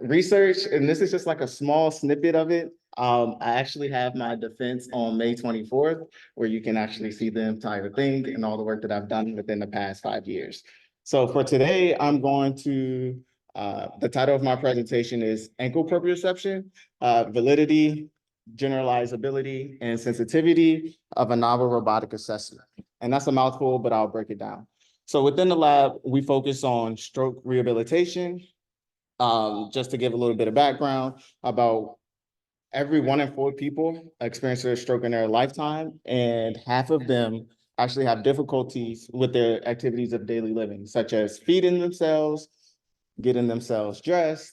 research, and this is just like a small snippet of it. I actually have my defense on May 24th, where you can actually see the entire thing and all the work that I've done within the past 5 years. So for today, I'm going to, the title of my presentation is Ankle Proprioception, Validity, Generalizability, and Sensitivity of a Novel Robotic Assessment. And that's a mouthful, but I'll break it down. So within the lab, we focus on stroke rehabilitation. Just to give a little bit of background, about every 1 in 4 people experience a stroke in their lifetime, and half of them actually have difficulties with their activities of daily living, such as feeding themselves, getting themselves dressed,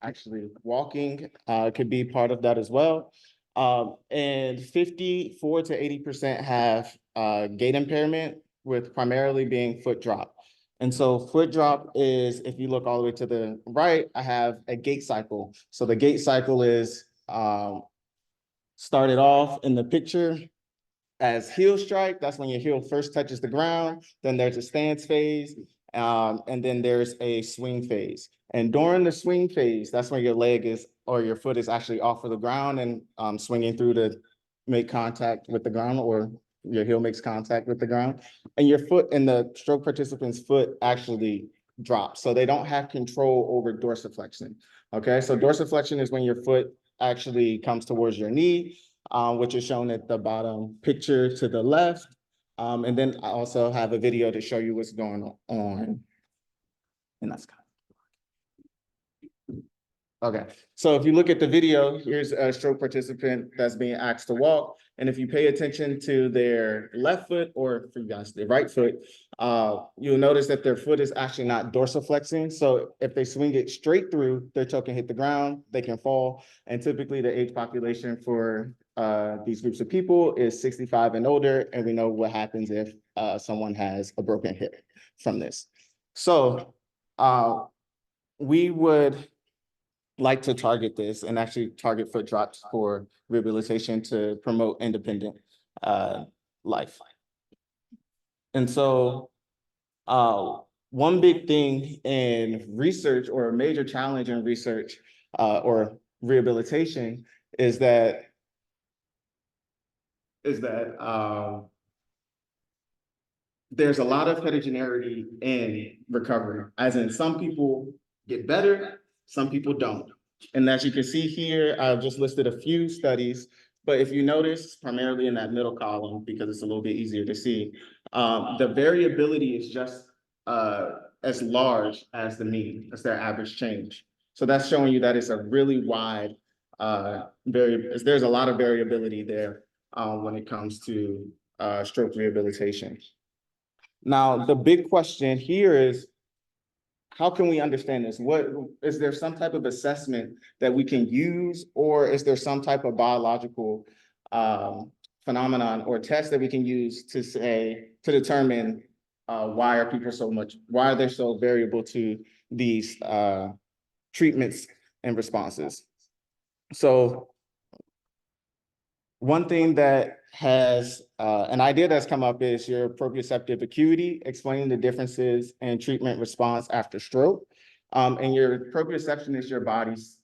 actually walking could be part of that as well. And 54 to 80% have gait impairment, with primarily being foot drop. And so foot drop is, if you look all the way to the right, I have a gait cycle. So the gait cycle is started off in the picture as heel strike. That's when your heel first touches the ground. Then there's a stance phase. And then there's a swing phase. And during the swing phase, that's when your leg is, or your foot is actually off of the ground and swinging through to make contact with the ground, or your heel makes contact with the ground. And your foot, and the stroke participant's foot actually drops. So they don't have control over dorsiflexion. Okay, so dorsiflexion is when your foot actually comes towards your knee, which is shown at the bottom picture to the left. And then I also have a video to show you what's going on. And that's kind of. Okay, so if you look at the video, here's a stroke participant that's being asked to walk. And if you pay attention to their left foot, or for you guys, their right foot, you'll notice that their foot is actually not dorsiflexing. So if they swing it straight through, their toe can hit the ground, they can fall. And typically the age population for these groups of people is 65 and older. And we know what happens if someone has a broken hip from this. So we would like to target this and actually target foot drops for rehabilitation to promote independent life. And so one big thing in research, or a major challenge in research or rehabilitation, is that there's a lot of heterogeneity in recovery, as in some people get better, some people don't. And as you can see here, I've just listed a few studies, but if you notice, primarily in that middle column, because it's a little bit easier to see, the variability is just as large as the mean, as their average change. So that's showing you that it's a really wide, there's a lot of variability there when it comes to stroke rehabilitation. Now, the big question here is, how can we understand this? What is there some type of assessment that we can use, or is there some type of biological phenomenon or test that we can use to determine why are they so variable to these treatments and responses? So one thing that has an idea that's come up is your proprioceptive acuity, explaining the differences in treatment response after stroke. And your proprioception is your body's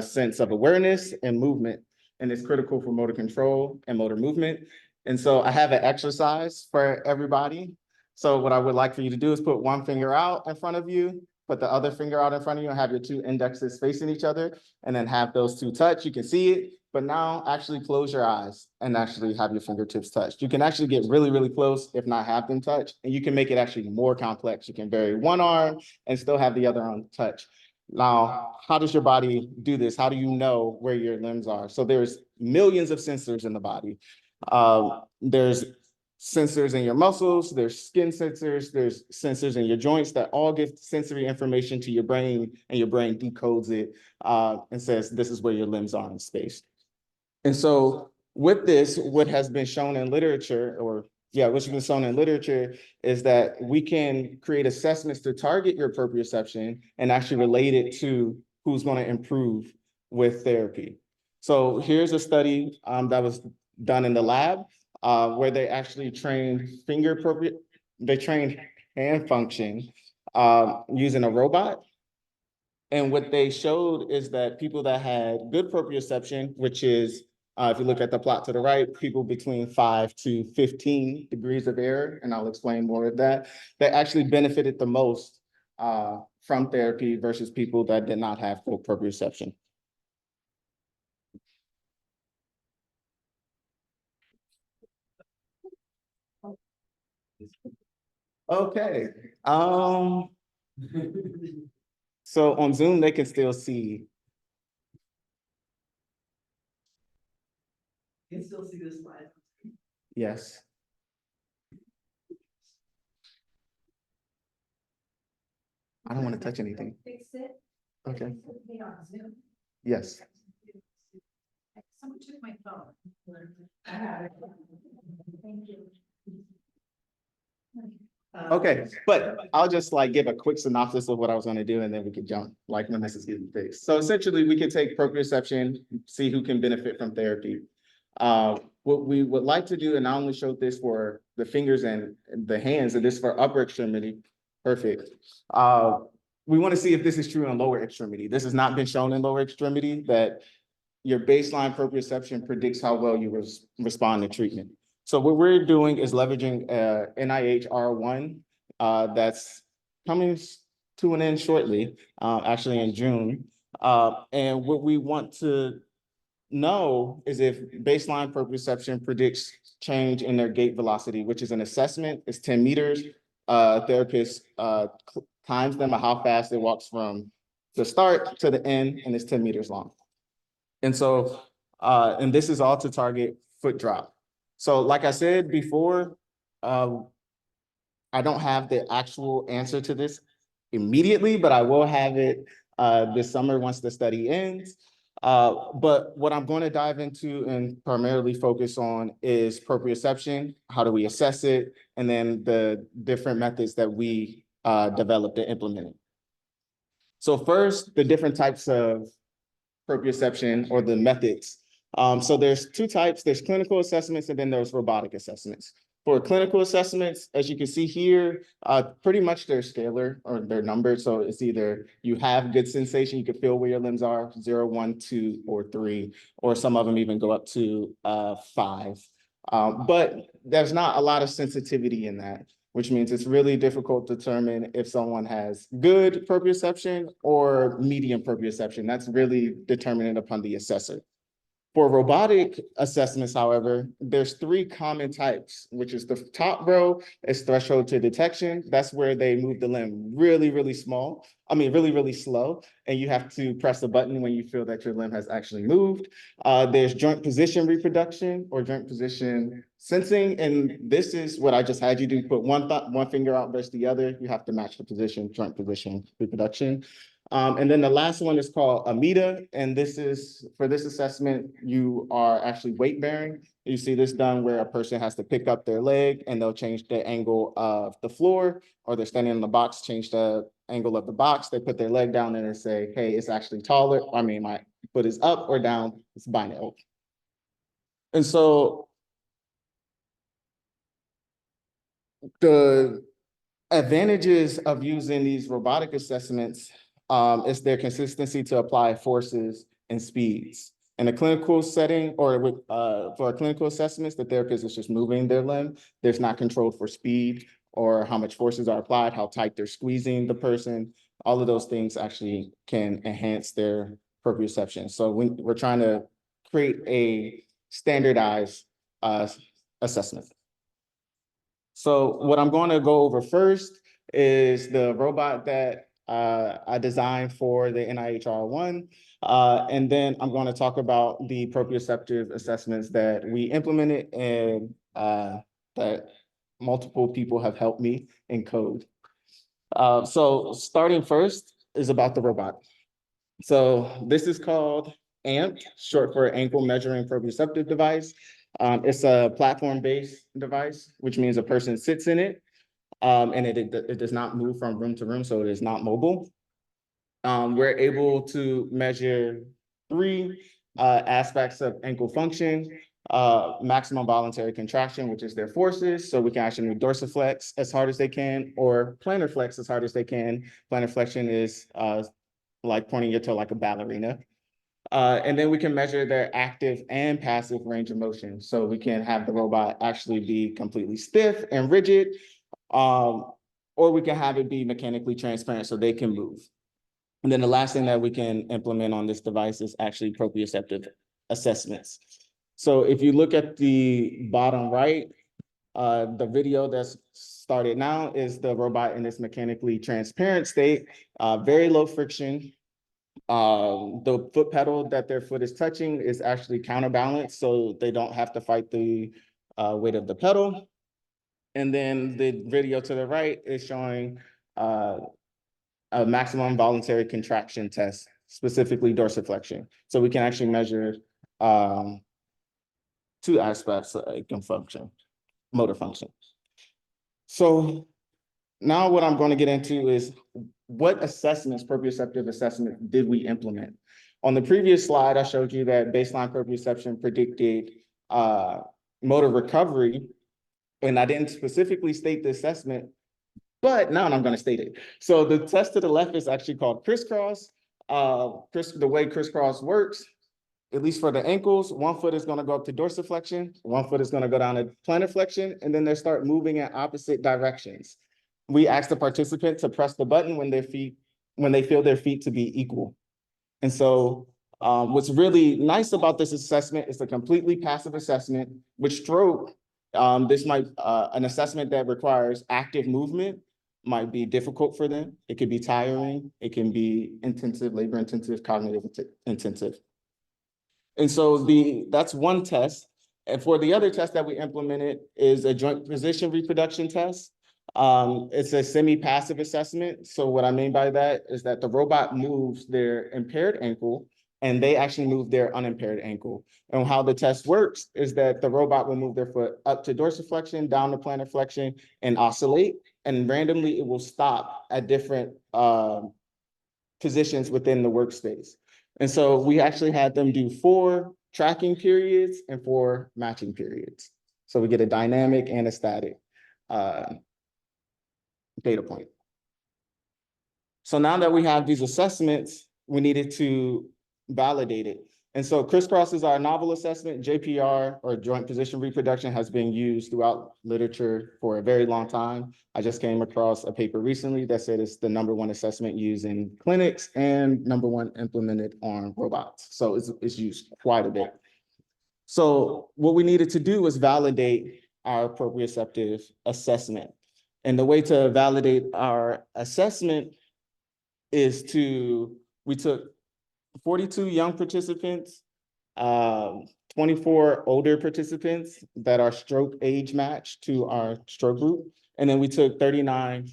sense of awareness and movement, and it's critical for motor control and motor movement. And so I have an exercise for everybody. So what I would like for you to do is put one finger out in front of you, put the other finger out in front of you, and have your two indexes facing each other, and then have those two touch. You can see it. But now actually close your eyes and actually have your fingertips touched. You can actually get really, really close, if not have them touch, and you can make it actually more complex. You can vary one arm and still have the other arm touch. Now, how does your body do this? How do you know where your limbs are? So there's millions of sensors in the body. There's sensors in your muscles, there's skin sensors, there's sensors in your joints that all give sensory information to your brain, and your brain decodes it and says, this is where your limbs are in space. And so with this, what has been shown in literature, what's been shown in literature is that we can create assessments to target your proprioception and actually relate it to who's going to improve with therapy. So here's a study that was done in the lab where they actually trained hand function using a robot. And what they showed is that people that had good proprioception, which is, if you look at the plot to the right, people between 5 to 15 degrees of error, and I'll explain more of that, that actually benefited the most from therapy versus people that did not have full proprioception. Okay. So on Zoom, they can still see. You can still see this slide. Yes. I don't want to touch anything. Fix it. Okay. Be on Zoom. Yes. Someone took my phone. I have it. Thank you. Okay, but I'll just like give a quick synopsis of what I was going to do, and then we could jump like when this is getting fixed. So essentially, we can take proprioception, see who can benefit from therapy. What we would like to do, and I only showed this for the fingers and the hands, and this for upper extremity. Perfect. We want to see if this is true in lower extremity. This has not been shown in lower extremity, that your baseline proprioception predicts how well you respond to treatment. So what we're doing is leveraging NIH R1 that's coming to an end shortly, actually in June. And what we want to know is if baseline proprioception predicts change in their gait velocity, which is an assessment, it's 10 meters. Therapist times them at how fast it walks from the start to the end, and it's 10 meters long. And so, and this is all to target foot drop. So like I said before, I don't have the actual answer to this immediately, but I will have it this summer once the study ends. But what I'm going to dive into and primarily focus on is proprioception. How do we assess it? And then the different methods that we developed and implemented. So first, the different types of proprioception or the methods. So there's two types, there's clinical assessments and then there's robotic assessments. For clinical assessments, as you can see here, pretty much they're scalar or they're numbered. So it's either you have good sensation, you can feel where your limbs are, 0, 1, 2, or 3, or some of them even go up to 5. But there's not a lot of sensitivity in that, which means it's really difficult to determine if someone has good proprioception or medium proprioception. That's really determined upon the assessor. For robotic assessments, however, there's 3 common types, which is the top row is threshold to detection. That's where they move the limb really, really small. Really, really slow. And you have to press the button when you feel that your limb has actually moved. There's joint position reproduction or joint position sensing. And this is what I just had you do, put one finger out versus the other. You have to match the position, joint position reproduction. And then the last one is called AMITA, and this is, for this assessment, you are actually weight bearing. You see this done where a person has to pick up their leg and they'll change the angle of the floor, or they're standing in the box, change the angle of the box. They put their leg down and they say, hey, it's actually taller. My foot is up or down, it's binary. And so the advantages of using these robotic assessments is their consistency to apply forces and speeds. In a clinical setting or with for clinical assessments, the therapist is just moving their limb. There's not controlled for speed or how much forces are applied, how tight they're squeezing the person. All of those things actually can enhance their proprioception. So we're trying to create a standardized assessment. So what I'm going to go over first is the robot that I designed for the NIH R1. And then I'm going to talk about the proprioceptive assessments that we implemented and that multiple people have helped me encode. So starting first is about the robot. So this is called AMP, short for ankle measuring proprioceptive device. It's a platform-based device, which means a person sits in it, and it does not move from room to room, so it is not mobile. We're able to measure 3 aspects of ankle function, maximum voluntary contraction, which is their forces. So we can actually dorsiflex as hard as they can, or plantar flex as hard as they can. Plantar flexion is like pointing your toe like a ballerina. And then we can measure their active and passive range of motion. So we can have the robot actually be completely stiff and rigid, or we can have it be mechanically transparent so they can move. And then the last thing that we can implement on this device is actually proprioceptive assessments. So if you look at the bottom right, the video that's started now is the robot in this mechanically transparent state, very low friction. The foot pedal that their foot is touching is actually counterbalanced, so they don't have to fight the weight of the pedal. And then the video to the right is showing a maximum voluntary contraction test, specifically dorsiflexion. So we can actually measure two aspects of function, motor function. So now what I'm going to get into is what assessments, proprioceptive assessment, did we implement? On the previous slide, I showed you that baseline proprioception predicted motor recovery, and I didn't specifically state the assessment, but now I'm going to state it. So the test to the left is actually called crisscross. The way crisscross works, at least for the ankles, one foot is going to go up to dorsiflexion, one foot is going to go down to plantar flexion, and then they start moving in opposite directions. We ask the participant to press the button when they feel their feet to be equal. And so what's really nice about this assessment is a completely passive assessment. With stroke, this might an assessment that requires active movement might be difficult for them. It could be tiring. It can be intensive, labor intensive, cognitive intensive. And so that's one test. And for the other test that we implemented is a joint position reproduction test. It's a semi-passive assessment. So what I mean by that is that the robot moves their impaired ankle and they actually move their unimpaired ankle. And how the test works is that the robot will move their foot up to dorsiflexion, down to plantar flexion, and oscillate. And randomly it will stop at different positions within the workspace. And so we actually had them do 4 tracking periods and 4 matching periods. So we get a dynamic and a static data point. So now that we have these assessments, we needed to validate it. And so crisscross is our novel assessment. JPR, or joint position reproduction, has been used throughout literature for a very long time. I just came across a paper recently that said it's the #1 assessment used in clinics and #1 implemented on robots. So it's used quite a bit. So what we needed to do was validate our proprioceptive assessment. And the way to validate our assessment is we took 42 young participants, 24 older participants that are stroke age matched to our stroke group. And then we took 39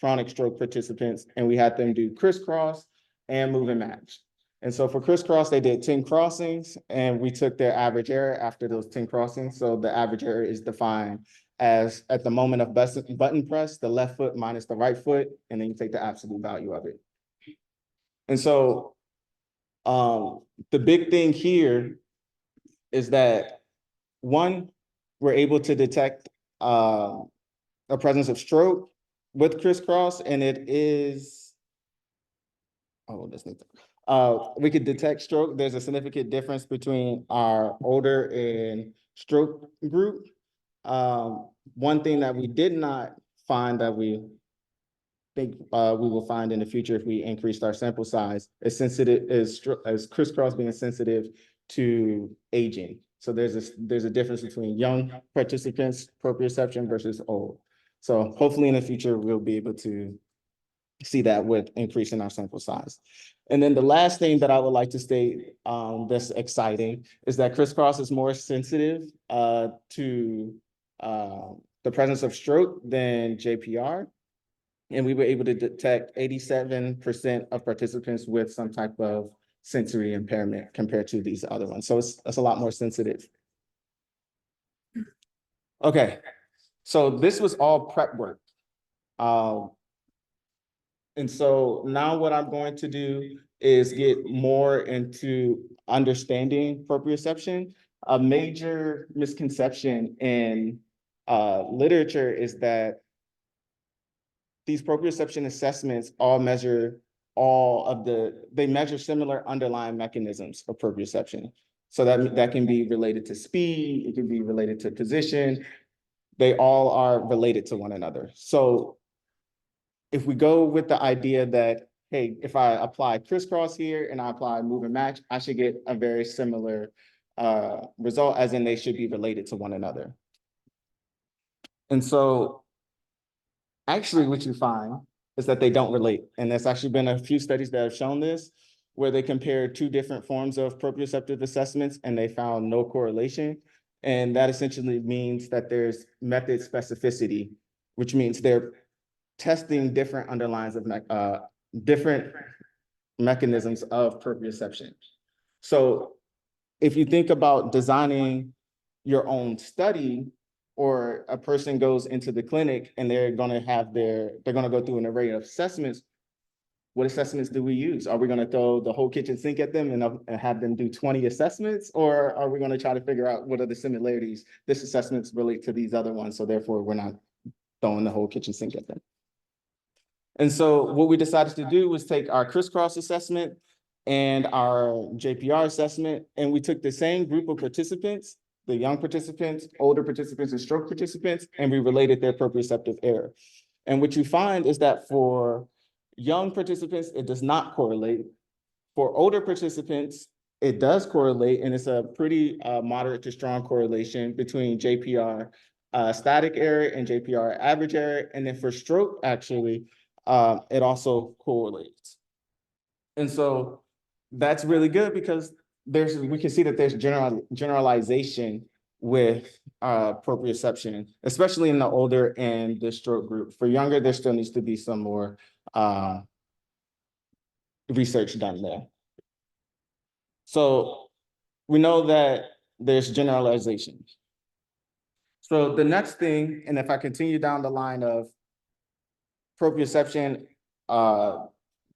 chronic stroke participants and we had them do crisscross and move and match. And so for crisscross, they did 10 crossings and we took their average error after those 10 crossings. So the average error is defined as at the moment of button press, the left foot minus the right foot, and then you take the absolute value of it. And so the big thing here is that, one, we're able to detect a presence of stroke with crisscross, and it is, we could detect stroke. There's a significant difference between our older and stroke group. One thing that we did not find that we think we will find in the future if we increased our sample size is crisscross being sensitive to aging. So there's a difference between young participants proprioception versus old. So hopefully in the future we'll be able to see that with increasing our sample size. And then the last thing that I would like to state that's exciting is that crisscross is more sensitive to the presence of stroke than JPR. And we were able to detect 87% of participants with some type of sensory impairment compared to these other ones. So it's a lot more sensitive. Okay, so this was all prep work. And so now what I'm going to do is get more into understanding proprioception. A major misconception in literature is that these proprioception assessments all measure they measure similar underlying mechanisms of proprioception. So that can be related to speed, it can be related to position. They all are related to one another. So if we go with the idea that, hey, if I apply crisscross here and I apply move and match, I should get a very similar result, as in they should be related to one another. And so actually what you find is that they don't relate. And there's actually been a few studies that have shown this, where they compared two different forms of proprioceptive assessments and they found no correlation. And that essentially means that there's method specificity, which means they're testing different underlines of different mechanisms of proprioception. So if you think about designing your own study, or a person goes into the clinic and they're going to go through an array of assessments, what assessments do we use? Are we going to throw the whole kitchen sink at them and have them do 20 assessments? Or are we going to try to figure out what are the similarities? This assessments relate to these other ones, so therefore we're not throwing the whole kitchen sink at them. And so what we decided to do was take our crisscross assessment and our JPR assessment, and we took the same group of participants, the young participants, older participants, and stroke participants, and we related their proprioceptive error. And what you find is that for young participants, it does not correlate. For older participants, it does correlate, and it's a pretty moderate to strong correlation between JPR static error and JPR average error. And then for stroke, actually, it also correlates. And so that's really good because we can see that there's generalization with proprioception, especially in the older and the stroke group. For younger, there still needs to be some more research done there. So we know that there's generalization. So the next thing, and if I continue down the line of proprioception,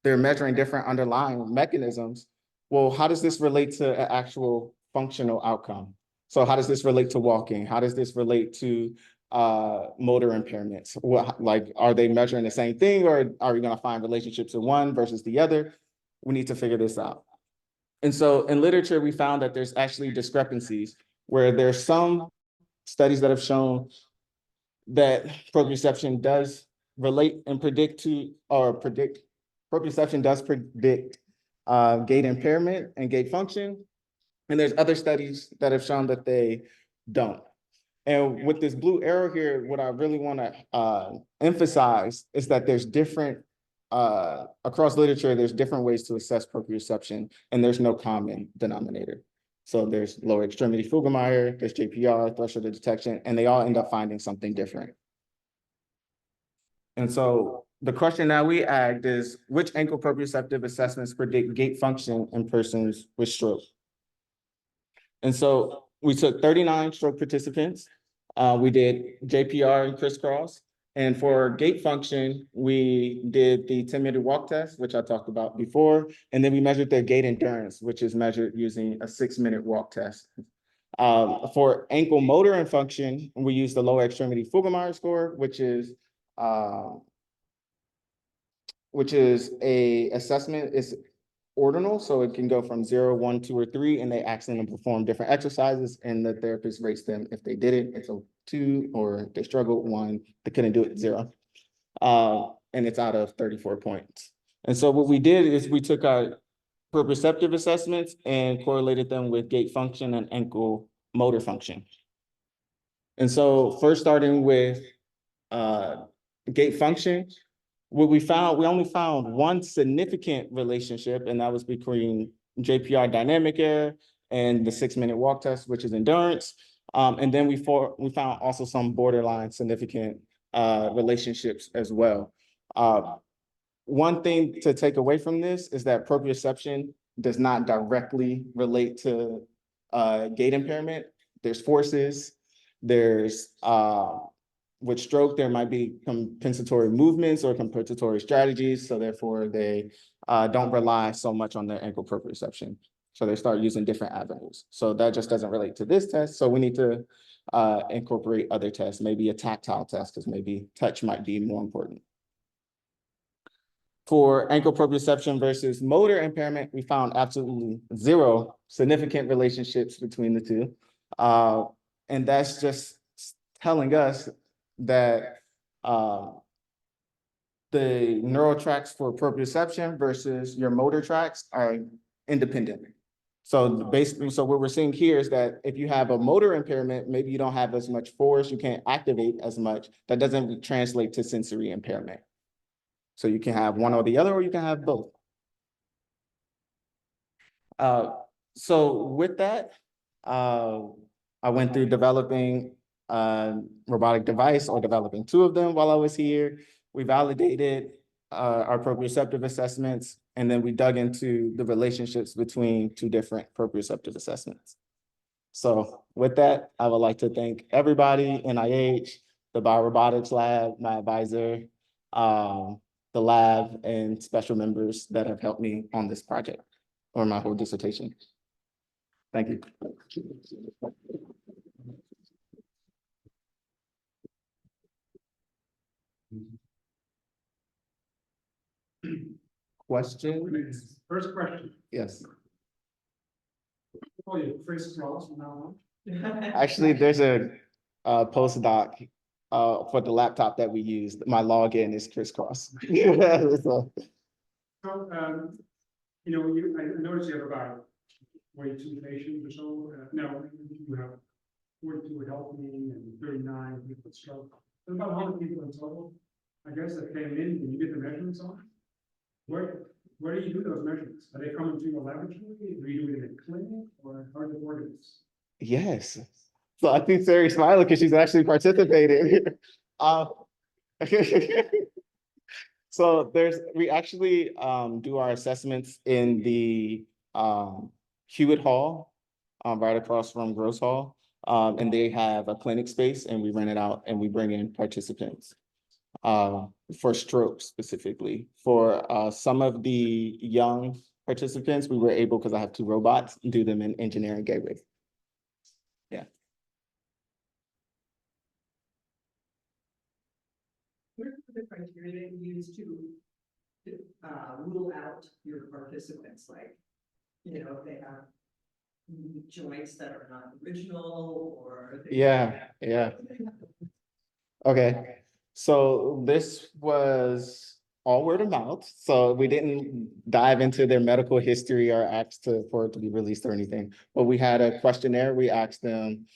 they're measuring different underlying mechanisms. Well, how does this relate to an actual functional outcome? So how does this relate to walking? How does this relate to motor impairments? Like, are they measuring the same thing, or are we going to find relationships in one versus the other? We need to figure this out. And so in literature, we found that there's actually discrepancies where there's some studies that have shown that proprioception does relate and predict proprioception does predict gait impairment and gait function. And there's other studies that have shown that they don't. And with this blue arrow here, what I really want to emphasize is that there's different, across literature, there's different ways to assess proprioception, and there's no common denominator. So there's lower extremity Fuggemeier, there's JPR, threshold of detection, and they all end up finding something different. And so the question that we asked is, which ankle proprioceptive assessments predict gait function in persons with stroke? And so we took 39 stroke participants. We did JPR and crisscross. And for gait function, we did the 10-minute walk test, which I talked about before. And then we measured their gait endurance, which is measured using a 6-minute walk test. For ankle motor and function, we used the lower extremity Fuggemeier score, which is a assessment. It's ordinal, so it can go from 0, 1, 2, or 3, and they ask them to perform different exercises, and the therapist rates them. If they did it, it's a 2, or if they struggled, 1, they couldn't do it, 0. And it's out of 34 points. And so what we did is we took our proprioceptive assessments and correlated them with gait function and ankle motor function. And so first, starting with gait function, what we found, we only found one significant relationship, and that was between JPR dynamic error and the 6-minute walk test, which is endurance. And then we found also some borderline significant relationships as well. One thing to take away from this is that proprioception does not directly relate to gait impairment. There's forces, there's with stroke, there might be compensatory movements or compensatory strategies. So therefore they don't rely so much on their ankle proprioception. So they start using different avenues. So that just doesn't relate to this test. So we need to incorporate other tests, maybe a tactile test, because maybe touch might be more important. For ankle proprioception versus motor impairment, we found absolutely zero significant relationships between the two. And that's just telling us that the neural tracks for proprioception versus your motor tracks are independent. So basically, so what we're seeing here is that if you have a motor impairment, maybe you don't have as much force, you can't activate as much. That doesn't translate to sensory impairment. So you can have one or the other, or you can have both. So with that, I went through developing a robotic device, or developing two of them while I was here. We validated our proprioceptive assessments, and then we dug into the relationships between two different proprioceptive assessments. So with that, I would like to thank everybody, NIH, the Biorobotics Lab, my advisor, the lab, and special members that have helped me on this project, or my whole dissertation. Thank you. Question? First question. Yes. Oh, you Chris Ross from now on. Actually, there's a postdoc for the laptop that we use. My login is crisscross. So, So, I noticed you have about 42 patients or so. No, you have 42 healthy and 39 people with stroke. So about 100 people in total, I guess, that came in. Can you get the measurements on? Where do you do those measurements? Are they coming to your laboratory? Do you do it in a clinic, or how do you order this? yes. So I think Sarah's smiling because she's actually participating. So we actually do our assessments in the Hewitt Hall, right across from Gross Hall. And they have a clinic space, and we rent it out, and we bring in participants for stroke specifically. For some of the young participants, we were able, because I have two robots, do them in engineering gateway. Yeah. What are the criteria that you use to rule out your participants? Like, if they have joints that are not original, or Yeah. Okay. So this was all word of mouth. So we didn't dive into their medical history or ask for it to be released or anything. But we had a questionnaire. We asked them,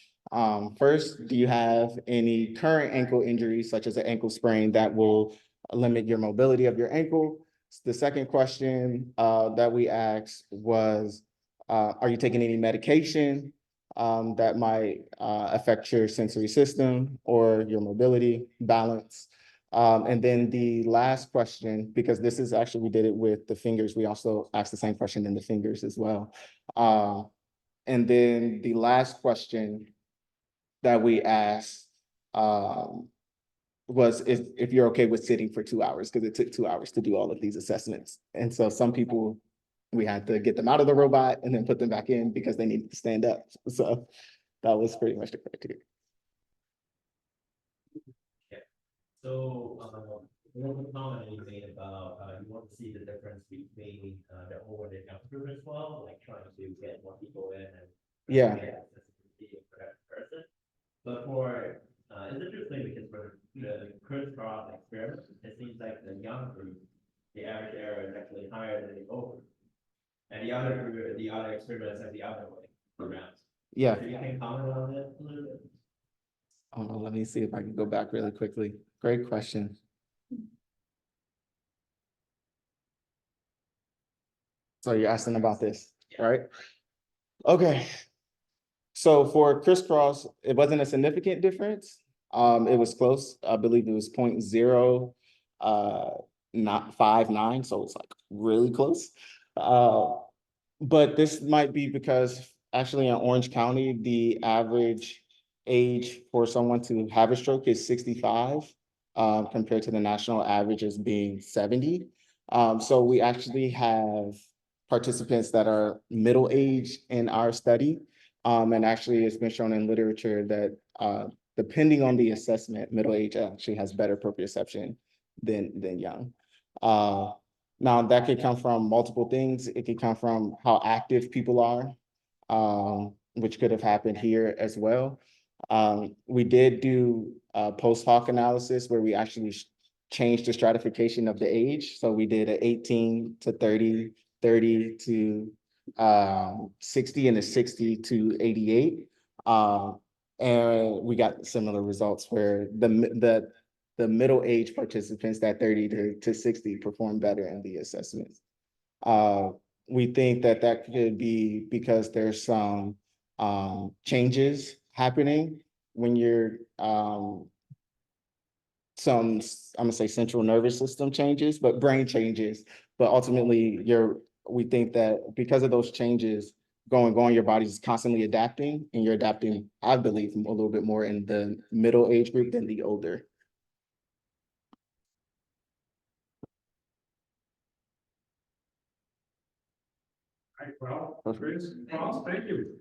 first, do you have any current ankle injuries, such as an ankle sprain, that will limit your mobility of your ankle? The second question that we asked was, are you taking any medication that might affect your sensory system or your mobility, balance? And then the last question, because this is actually, we did it with the fingers, we also asked the same question in the fingers as well. And then the last question that we asked was if you're okay with sitting for 2 hours, because it took 2 hours to do all of these assessments. And so some people, we had to get them out of the robot and then put them back in because they needed to stand up. So that was pretty much the criteria. So, one comment you made about you want to see the difference between the over and the under as well, like trying to get more people in and Yeah. for that person. But for it's interesting because for the crisscross experiment, it seems like the young group, the average error is actually higher than the over. And the other group, the other experiments are the other way around. Yeah. So you can comment on that a little bit. Oh, let me see if I can go back really quickly. Great question. So you're asking about this, right? Okay. So for crisscross, it wasn't a significant difference. It was close. I believe it was 0.0 not 59, so it's like really close. But this might be because actually in Orange County, the average age for someone to have a stroke is 65, compared to the national average as being 70. So we actually have participants that are middle age in our study. And actually it's been shown in literature that depending on the assessment, middle age actually has better proprioception than young. Now, that could come from multiple things. It could come from how active people are, which could have happened here as well. We did do a post hoc analysis where we actually changed the stratification of the age. So we did a 18 to 30, 30 to 60, and a 60 to 88. And we got similar results where the middle age participants, that 30 to 60, performed better in the assessments. We think that that could be because there's some changes happening when you're I'm gonna say central nervous system changes, but brain changes. But ultimately, we think that because of those changes going on, your body's constantly adapting, and you're adapting, I believe, a little bit more in the middle age group than the older. All right, well, Chris, Ross, thank you.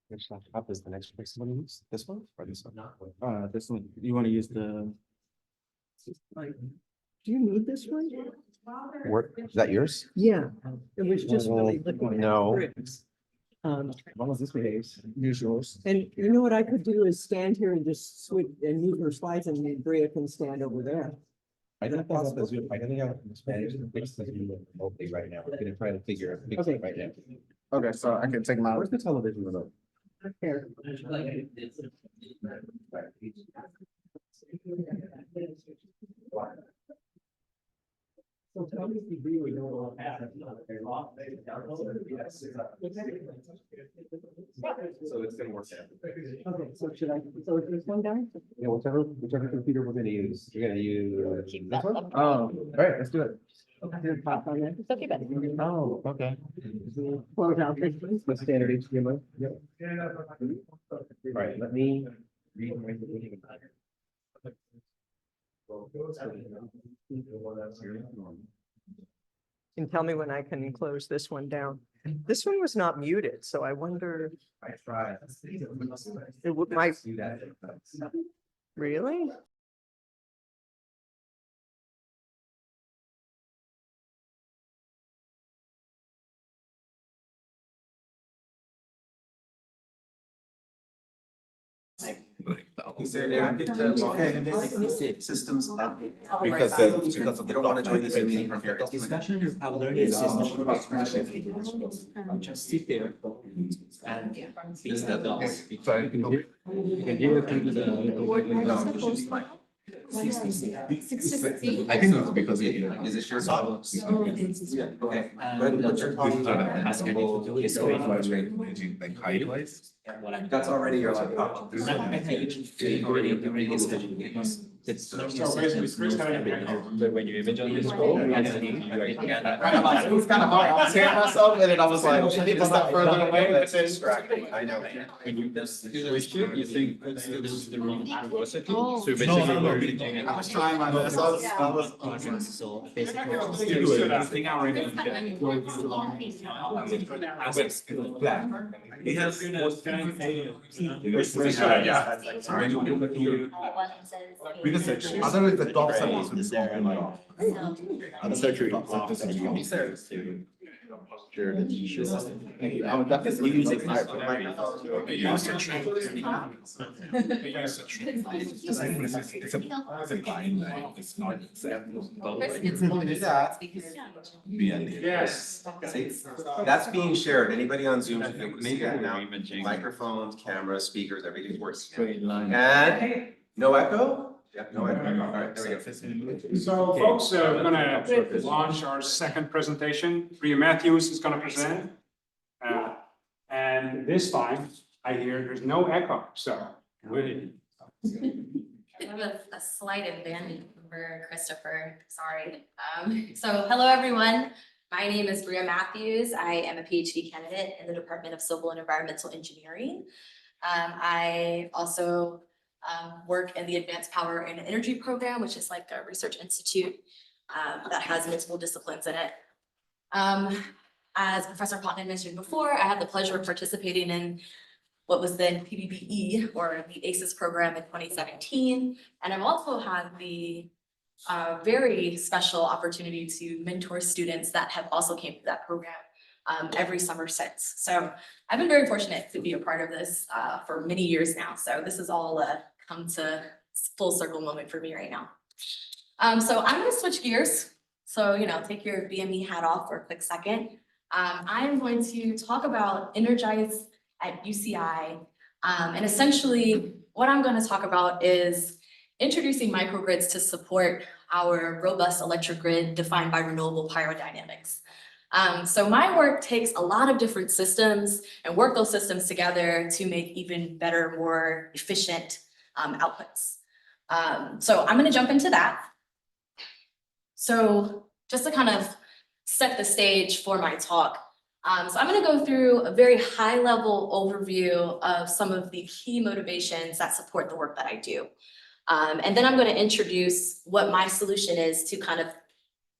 Which laptop is the next place you want to use? This one or this one? This one. You want to use the. Do you need this one? Work, is that yours? Yeah, it was just really looking at No. bricks. As long as this behaves. Use yours. And you know what I could do is stand here and just switch and move her slides, and Bria can stand over there. I don't think I think I Spanish fix this remotely right now. We're gonna try to fix Okay. it right now. Okay, so I can take my. Where's the television remote? Here. So tell me if you agree with what happened. So it's gonna work out. Okay, so so is this one down? Yeah, whichever computer we're gonna use, we're gonna use this one? Oh, All right, let's do it. Pop on there. oh, okay. Close out this one. Let's standard HTML. Yep. All right, let me read my meeting. And tell me when I can close this one down. This one was not muted, so I wonder, I tried. it might, Do that. really? Systems. Because You don't want to join this meeting from here. Discussion is how learning is just sit there and Is that the- Sorry, you can hear it through the. I think it's because is it your song? Okay. ask people to do is great. Like highlights? What I'm. That's already your laptop. It's. So basically, Chris had a- When you image on this scroll. It was kind of hard. I was hearing myself, and then I was like, I need to step further away. That's distracting, I know. When you switch it, you think this is the wrong velocity. Oh. So basically. I was trying my best. I was. So basically. Thing out right Black. He has. Because otherwise the golf centers would Is there like? the surgery. I would definitely use it. Yes. That's being shared. Anybody on Zoom should be able to see that now. Microphones, cameras, speakers, everything's working. And no echo? Yeah, no echo. All right, there we go. So folks, we're gonna launch our second presentation. Bria Matthews is gonna present. And this time, I hear there's no echo, so. Really. I have a slight advantage over Christopher, sorry. So hello, everyone. My name is Bria Matthews. I am a PhD candidate in the Department of Civil and Environmental Engineering. I also work in the Advanced Power and Energy Program, which is like a research institute that has multiple disciplines in it. As Professor Plotnick mentioned before, I had the pleasure of participating in what was then PBBE, or the ACES program in 2017. And I've also had the very special opportunity to mentor students that have also came through that program every summer since. So I've been very fortunate to be a part of this for many years now. So this is all come to full circle moment for me right now. So I'm gonna switch gears. So, take your BME hat off for a quick second. I am going to talk about Energize at UCI. And essentially what I'm going to talk about is introducing microgrids to support our robust electric grid defined by renewable pyrodynamics. So my work takes a lot of different systems and work those systems together to make even better, more efficient outputs. So I'm going to jump into that. So just to kind of set the stage for my talk. So I'm going to go through a very high level overview of some of the key motivations that support the work that I do. And then I'm going to introduce what my solution is to kind of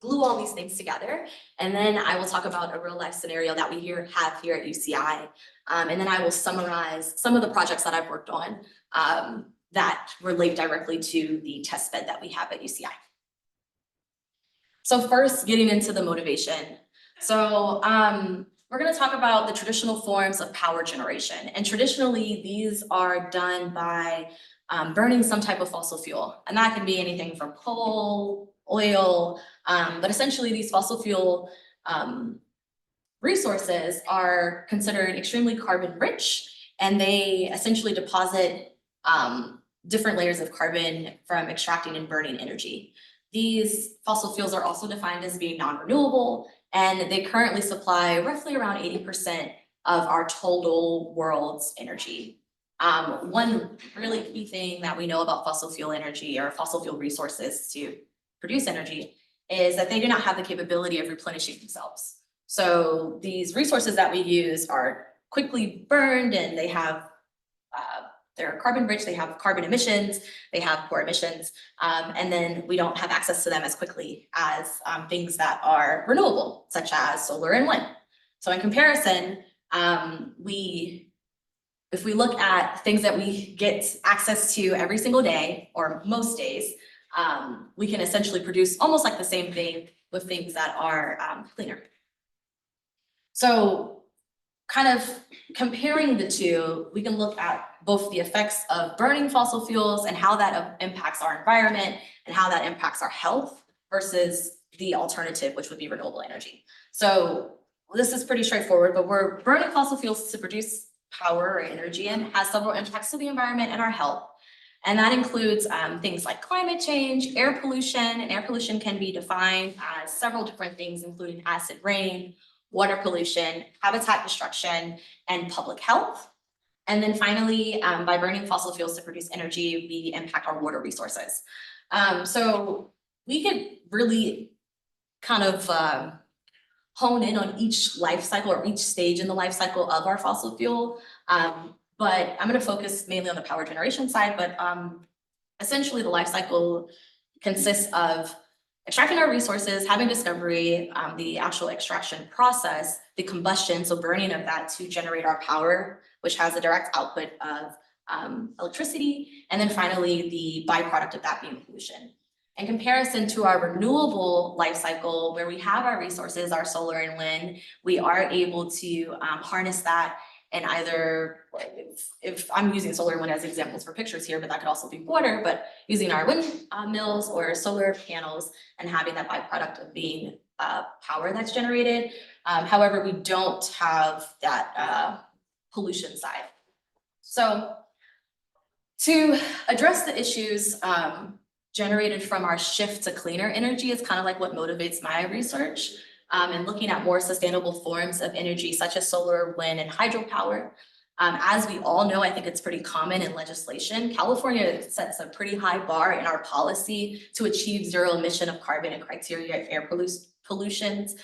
glue all these things together. And then I will talk about a real life scenario that we have here at UCI. And then I will summarize some of the projects that I've worked on that relate directly to the test bed that we have at UCI. So first, getting into the motivation. So we're going to talk about the traditional forms of power generation. And traditionally, these are done by burning some type of fossil fuel. And that can be anything from coal, oil, but essentially these fossil fuel resources are considered extremely carbon rich, and they essentially deposit different layers of carbon from extracting and burning energy. These fossil fuels are also defined as being non-renewable, and they currently supply roughly around 80% of our total world's energy. One really key thing that we know about fossil fuel energy or fossil fuel resources to produce energy is that they do not have the capability of replenishing themselves. So these resources that we use are quickly burned, and they have they're carbon rich, they have carbon emissions, they have poor emissions, and then we don't have access to them as quickly as things that are renewable, such as solar and wind. So in comparison, if we look at things that we get access to every single day, or most days, we can essentially produce almost like the same thing with things that are cleaner. So kind of comparing the two, we can look at both the effects of burning fossil fuels and how that impacts our environment and how that impacts our health versus the alternative, which would be renewable energy. So this is pretty straightforward, but we're burning fossil fuels to produce power or energy, and has several impacts to the environment and our health. And that includes things like climate change, air pollution, and air pollution can be defined as several different things, including acid rain, water pollution, habitat destruction, and public health. And then finally, by burning fossil fuels to produce energy, we impact our water resources. So we could really kind of hone in on each life cycle or each stage in the life cycle of our fossil fuel. But I'm going to focus mainly on the power generation side, but essentially the life cycle consists of extracting our resources, having discovery, the actual extraction process, the combustion, so burning of that to generate our power, which has a direct output of electricity, and then finally the byproduct of that being pollution. In comparison to our renewable life cycle, where we have our resources, our solar and wind, we are able to harness that. And either, if I'm using solar and wind as examples for pictures here, but that could also be water, but using our wind mills or solar panels and having that byproduct of being power that's generated. However, we don't have that pollution side. So to address the issues generated from our shift to cleaner energy is kind of like what motivates my research. And looking at more sustainable forms of energy, such as solar, wind, and hydropower. As we all know, I think it's pretty common in legislation. California sets a pretty high bar in our policy to achieve zero emission of carbon and criteria of air pollutions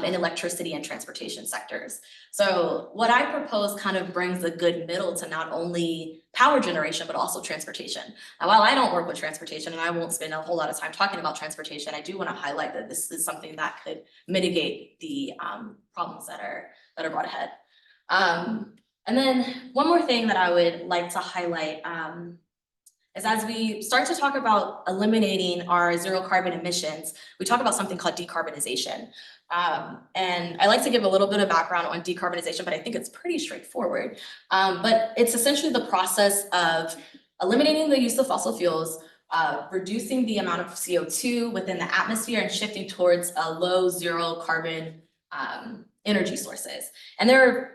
in electricity and transportation sectors. So what I propose kind of brings a good middle to not only power generation, but also transportation. Now, while I don't work with transportation and I won't spend a whole lot of time talking about transportation, I do want to highlight that this is something that could mitigate the problems that are brought ahead. And then one more thing that I would like to highlight is as we start to talk about eliminating our zero carbon emissions, we talk about something called decarbonization. And I like to give a little bit of background on decarbonization, but I think it's pretty straightforward. But it's essentially the process of eliminating the use of fossil fuels, reducing the amount of CO2 within the atmosphere and shifting towards a low zero carbon energy sources. And there are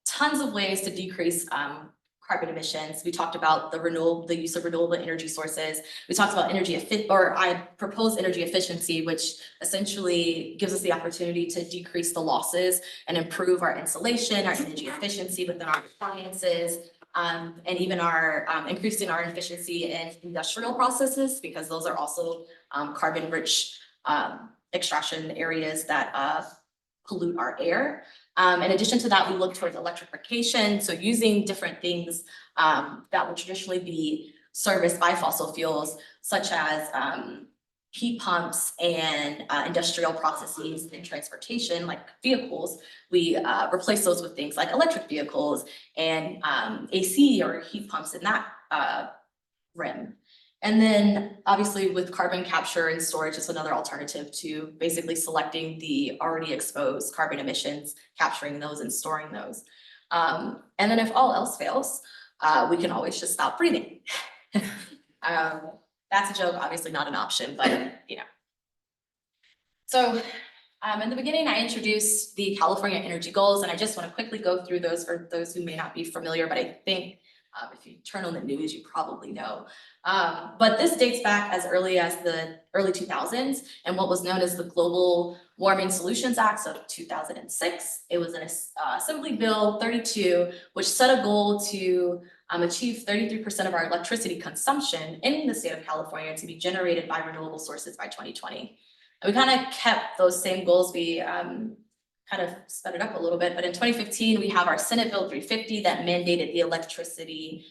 tons of ways to decrease carbon emissions. We talked about the use of renewable energy sources. We talked about I proposed energy efficiency, which essentially gives us the opportunity to decrease the losses and improve our insulation, our energy efficiency within our appliances, and even our increasing our efficiency in industrial processes, because those are also carbon rich extraction areas that pollute our air. In addition to that, we look towards electrification, so using different things that would traditionally be serviced by fossil fuels, such as heat pumps and industrial processes in transportation, like vehicles. We replace those with things like electric vehicles and AC or heat pumps in that realm. And then obviously with carbon capture and storage, it's another alternative to basically selecting the already exposed carbon emissions, capturing those and storing those. And then if all else fails, we can always just stop breathing. That's a joke, obviously not an option, but you know. So in the beginning, I introduced the California Energy Goals, and I just want to quickly go through those for those who may not be familiar, but I think if you turn on the news, you probably know. But this dates back as early as the early 2000s and what was known as the Global Warming Solutions Act of 2006. It was an Assembly Bill 32, which set a goal to achieve 33% of our electricity consumption in the state of California to be generated by renewable sources by 2020. And we kind of kept those same goals. We kind of sped it up a little bit, but in 2015, we have our Senate Bill 350 that mandated the electricity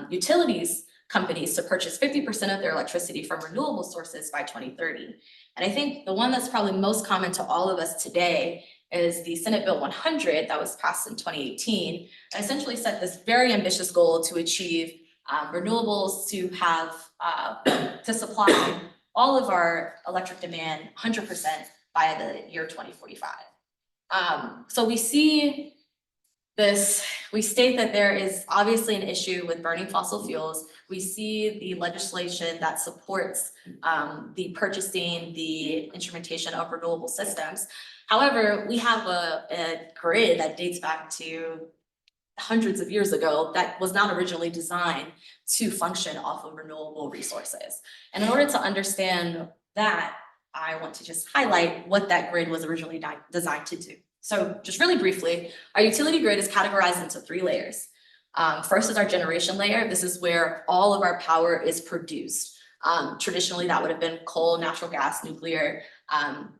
utilities companies to purchase 50% of their electricity from renewable sources by 2030. And I think the one that's probably most common to all of us today is the Senate Bill 100 that was passed in 2018, and essentially set this very ambitious goal to achieve renewables to have, to supply all of our electric demand 100% by the year 2045. So we see this, we state that there is obviously an issue with burning fossil fuels. We see the legislation that supports the purchasing, the instrumentation of renewable systems. However, we have a grid that dates back to hundreds of years ago that was not originally designed to function off of renewable resources. And in order to understand that, I want to just highlight what that grid was originally designed to do. So just really briefly, our utility grid is categorized into 3 layers. First is our generation layer. This is where all of our power is produced. Traditionally, that would have been coal, natural gas, nuclear.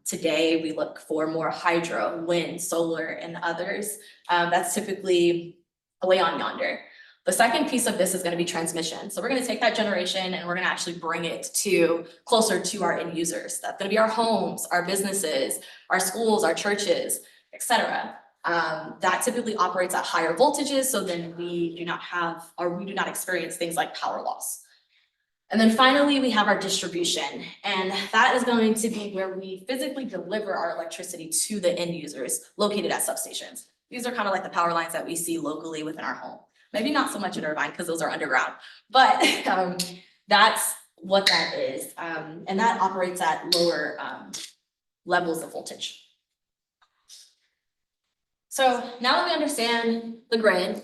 Today, we look for more hydro, wind, solar, and others. That's typically away on yonder. The second piece of this is going to be transmission. So we're going to take that generation and we're going to actually bring it to closer to our end users. That's going to be our homes, our businesses, our schools, our churches, etc. That typically operates at higher voltages, so then we do not have, or we do not experience things like power loss. And then finally, we have our distribution, and that is going to be where we physically deliver our electricity to the end users located at substations. These are kind of like the power lines that we see locally within our home. Maybe not so much in Irvine because those are underground, but that's what that is. And that operates at lower levels of voltage. So now that we understand the grid,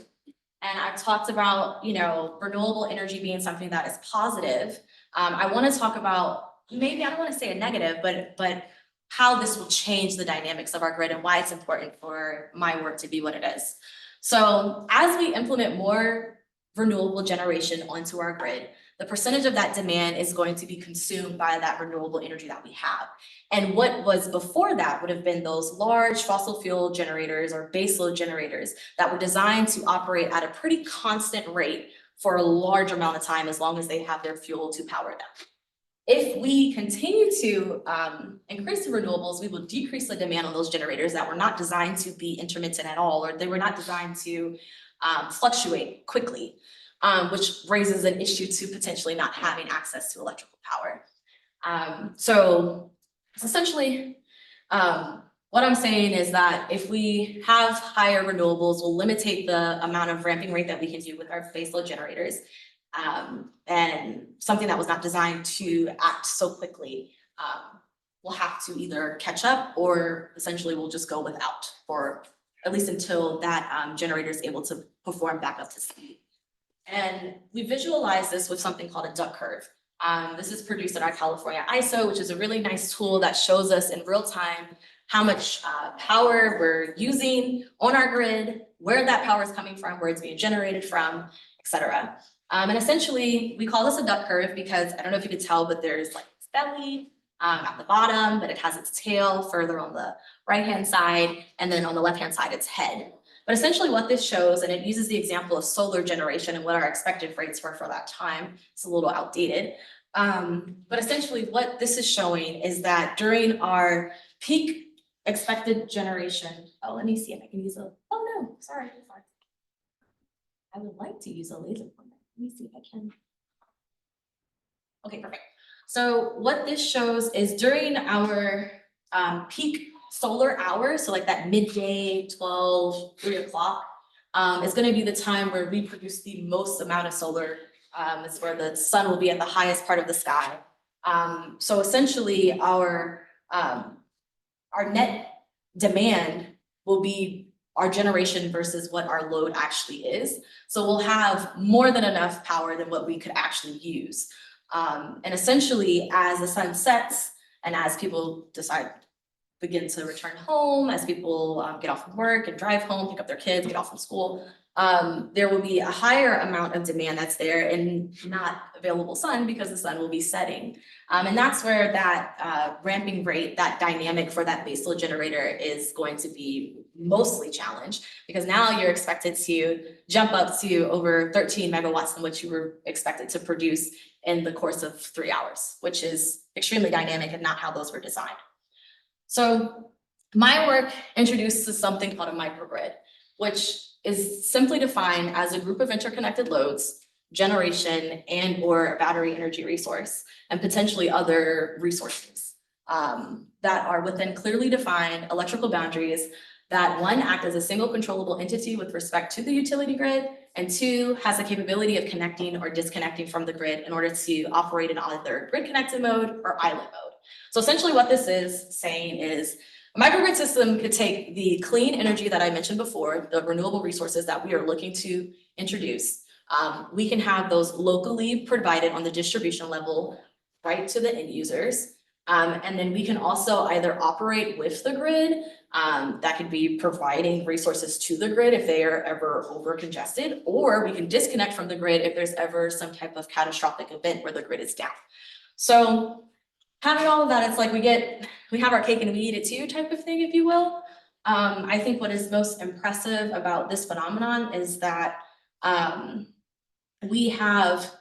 and I've talked about, you know, renewable energy being something that is positive, I want to talk about, maybe I don't want to say a negative, but how this will change the dynamics of our grid and why it's important for my work to be what it is. So as we implement more renewable generation onto our grid, the percentage of that demand is going to be consumed by that renewable energy that we have. And what was before that would have been those large fossil fuel generators or baseload generators that were designed to operate at a pretty constant rate for a large amount of time as long as they have their fuel to power them. if we continue to increase the renewables, we will decrease the demand on those generators that were not designed to be intermittent at all, or they were not designed to fluctuate quickly, which raises an issue to potentially not having access to electrical power. So essentially, what I'm saying is that if we have higher renewables, we'll limitate the amount of ramping rate that we can do with our baseload generators. And something that was not designed to act so quickly, will have to either catch up or essentially we'll just go without, or at least until that generator is able to perform back up to speed. And we visualize this with something called a duck curve. This is produced in our California ISO, which is a really nice tool that shows us in real time how much power we're using on our grid, where that power is coming from, where it's being generated from, et cetera. And essentially, we call this a duck curve because I don't know if you could tell, but there's like its belly at the bottom, but it has its tail further on the right-hand side, and then on the left-hand side, its head. But essentially what this shows, and it uses the example of solar generation and what our expected rates were for that time. It's a little outdated. But essentially what this is showing is that during our peak expected generation, oh, let me see if I can use a, oh no, sorry. I would like to use a laser pointer. Let me see if I can. Okay, perfect. So what this shows is during our peak solar hours, so like that midday, 12, 3 o'clock, is going to be the time where we produce the most amount of solar. It's where the sun will be at the highest part of the sky. So essentially our net demand will be our generation versus what our load actually is. So we'll have more than enough power than what we could actually use. And essentially as the sun sets and as people begin to return home, as people get off from work and drive home, pick up their kids, get off from school, there will be a higher amount of demand that's there and not available sun because the sun will be setting. And that's where that ramping rate, that dynamic for that baseload generator is going to be mostly challenged, because now you're expected to jump up to over 13 megawatts than what you were expected to produce in the course of 3 hours, which is extremely dynamic and not how those were designed. So my work introduces something called a microgrid, which is simply defined as a group of interconnected loads, generation and or battery energy resource, and potentially other resources that are within clearly defined electrical boundaries that, one, act as a single controllable entity with respect to the utility grid, and two, has the capability of connecting or disconnecting from the grid in order to operate in either grid connected mode or island mode. So essentially what this is saying is a microgrid system could take the clean energy that I mentioned before, the renewable resources that we are looking to introduce. We can have those locally provided on the distribution level right to the end users. And then we can also either operate with the grid, that could be providing resources to the grid if they are ever over congested, or we can disconnect from the grid if there's ever some type of catastrophic event where the grid is down. So having all of that, it's like we have our cake and we eat it too type of thing, if you will. I think what is most impressive about this phenomenon is that we have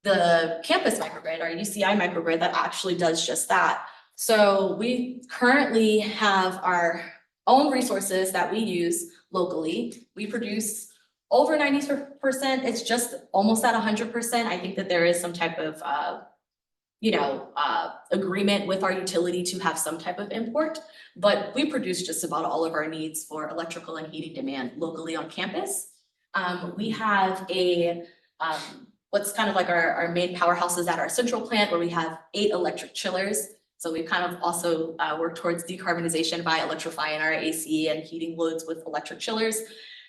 the campus microgrid, or UCI microgrid, that actually does just that. So we currently have our own resources that we use locally. We produce over 90%. It's just almost at 100%. I think that there is some type of agreement with our utility to have some type of import, but we produce just about all of our needs for electrical and heating demand locally on campus. We have what's kind of like our main powerhouses at our central plant, where we have 8 electric chillers. So we've kind of also worked towards decarbonization by electrifying our AC and heating loads with electric chillers.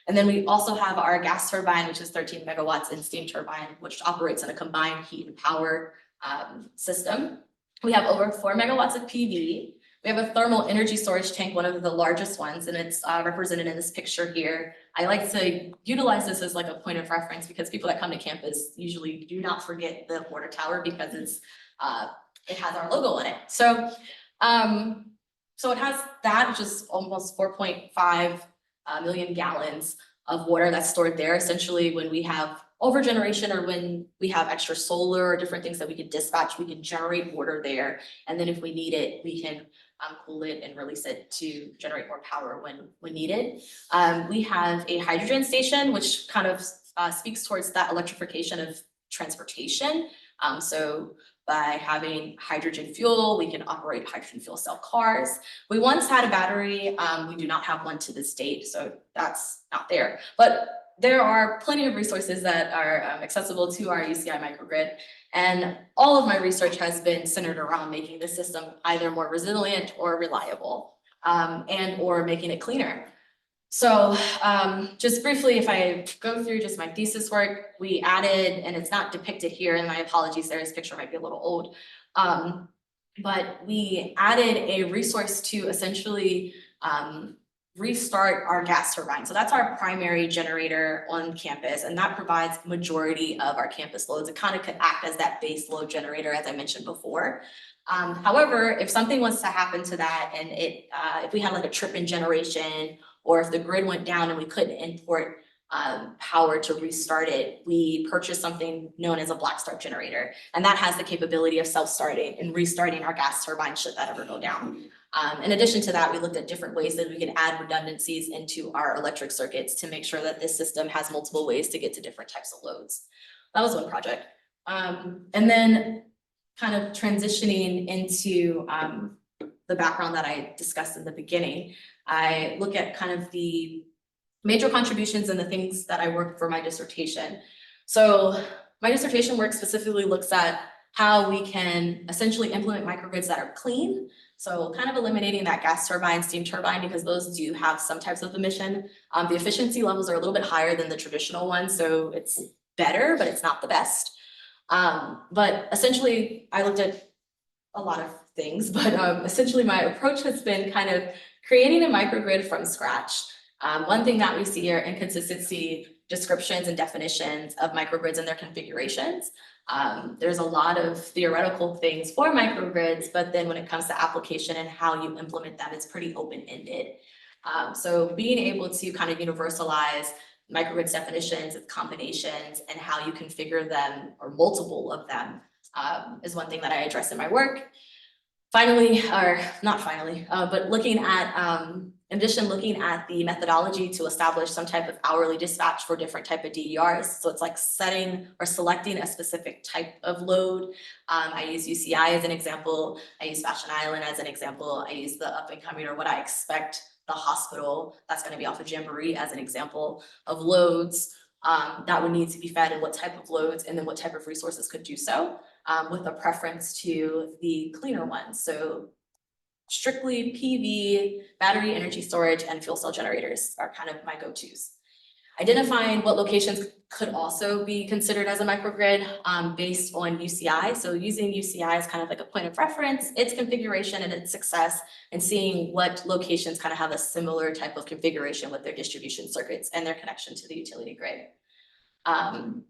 And then we also have our gas turbine, which is 13 megawatts, and steam turbine, which operates in a combined heat and power system. We have over 4 megawatts of PV. We have a thermal energy storage tank, one of the largest ones, and it's represented in this picture here. I like to utilize this as like a point of reference because people that come to campus usually do not forget the water tower because it has our logo on it. So it has that, which is almost 4.5 million gallons of water that's stored there. Essentially, when we have over generation or when we have extra solar or different things that we can dispatch, we can generate water there. And then if we need it, we can cool it and release it to generate more power when needed. We have a hydrogen station, which kind of speaks towards that electrification of transportation. So by having hydrogen fuel, we can operate hydrogen fuel cell cars. We once had a battery. We do not have one to this date, so that's not there. But there are plenty of resources that are accessible to our UCI microgrid. And all of my research has been centered around making the system either more resilient or reliable, and or making it cleaner. So just briefly, if I go through just my thesis work, we added, and it's not depicted here, and my apologies, there, this picture might be a little old, but we added a resource to essentially restart our gas turbine. So that's our primary generator on campus, and that provides majority of our campus loads. It kind of could act as that base load generator, as I mentioned before. However, if something was to happen to that and if we had like a trip in generation, or if the grid went down and we couldn't import power to restart it, we purchased something known as a black start generator. And that has the capability of self-starting and restarting our gas turbine should that ever go down. In addition to that, we looked at different ways that we can add redundancies into our electric circuits to make sure that this system has multiple ways to get to different types of loads. That was one project. And then kind of transitioning into the background that I discussed in the beginning, I look at kind of the major contributions and the things that I work for my dissertation. So my dissertation work specifically looks at how we can essentially implement microgrids that are clean. So kind of eliminating that gas turbine, steam turbine, because those do have some types of emission. The efficiency levels are a little bit higher than the traditional ones, so it's better, but it's not the best. But essentially, I looked at a lot of things, but essentially my approach has been kind of creating a microgrid from scratch. One thing that we see are inconsistency descriptions and definitions of microgrids and their configurations. There's a lot of theoretical things for microgrids, but then when it comes to application and how you implement them, it's pretty open-ended. So being able to kind of universalize microgrids definitions, its combinations, and how you configure them, or multiple of them, is one thing that I address in my work. Finally, or not finally, but looking at, in addition, looking at the methodology to establish some type of hourly dispatch for different type of DERs. So it's like setting or selecting a specific type of load. I use UCI as an example. I use Fashion Island as an example. I use the up and coming, or what I expect the hospital that's going to be off of Jamboree as an example of loads that would need to be fed, and what type of loads, and then what type of resources could do so, with a preference to the cleaner ones. So strictly PV, battery energy storage, and fuel cell generators are kind of my go-tos. Identifying what locations could also be considered as a microgrid based on UCI. So using UCI as kind of like a point of reference, its configuration and its success, and seeing what locations kind of have a similar type of configuration with their distribution circuits and their connection to the utility grid. And